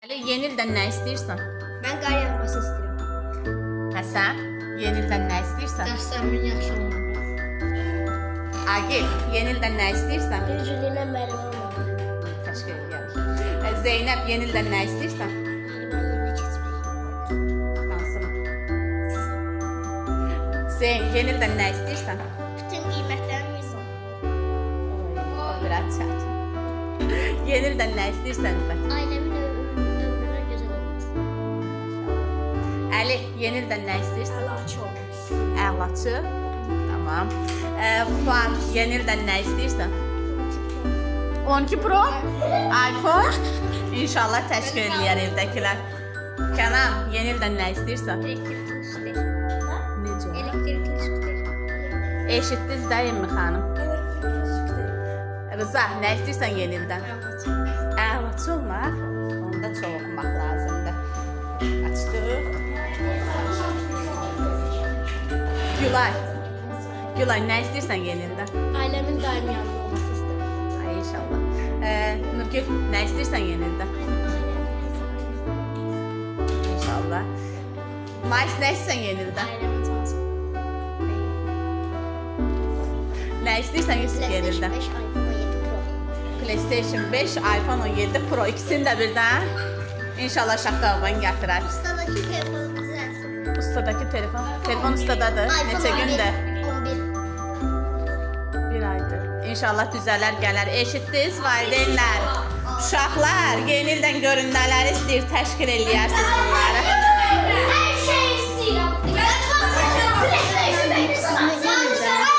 Yeni ildən nə istəyirsən? Ben qar yağmasını istedim. Həsən, yeni ildən nə istəyirsən? Derslerimin yaxşı olmalı. Agil, yeni ildən nə istəyirsən? Güclüğüne merhaba olmalı. Təşəkkür edirəm. Zeynəb, yeni ildən nə istəyirsən? Ben yerine geçmek. Hansını? Zeyn, yeni ildən nə istəyirsən? Bütün kıymetlerimi yazın. O biraz çətin. Yeni ildən nə istəyirsən İffət? Ailemin ömrüne güzel olması. Əli, yeni ildən nə istəyirsən? Allahçı olması. Əlaçı. Tamam. Fuad, yeni ildən nə istəyirsən? 12 Pro? iPhone? İnşallah təşkil eləyər evdəkilər. Kənan, yeni ildən nə istəyirsən? Elektrikli süper. Necə? Elektrikli süper. Eşitdiniz dəyilmi xanım? Rıza, nə istəyirsən yeni ildən? Əlaçı olmaq? Onda çox oxumaq lazımdır. Açdıq. Gülay. Gülay, nə istəyirsən yeni ildən? Ailemin daim yanında olması istedim. Ay inşallah. Nurgül, nə istəyirsən yeni ildən? İnşallah. Mais, nə istəyirsən yeni ildən? Ailemin tanısı. Nə istəyirsən Yusuf yeni ildən? PlayStation 5, iPhone 17 Pro. PlayStation 5, iPhone 17 Pro, ikisini də birdən. İnşallah şaxtaban gətirər. Ustadaki telefonu düzelsin. Ustadakı telefon. Telefon ustadadır. Neçə gündə? 11. Bir aydır. İnşallah düzələr gələr. Eşitdiniz valideynlər? Uşaqlar yeni ildən görün nələr istəyir təşkil eləyərsiniz bunları.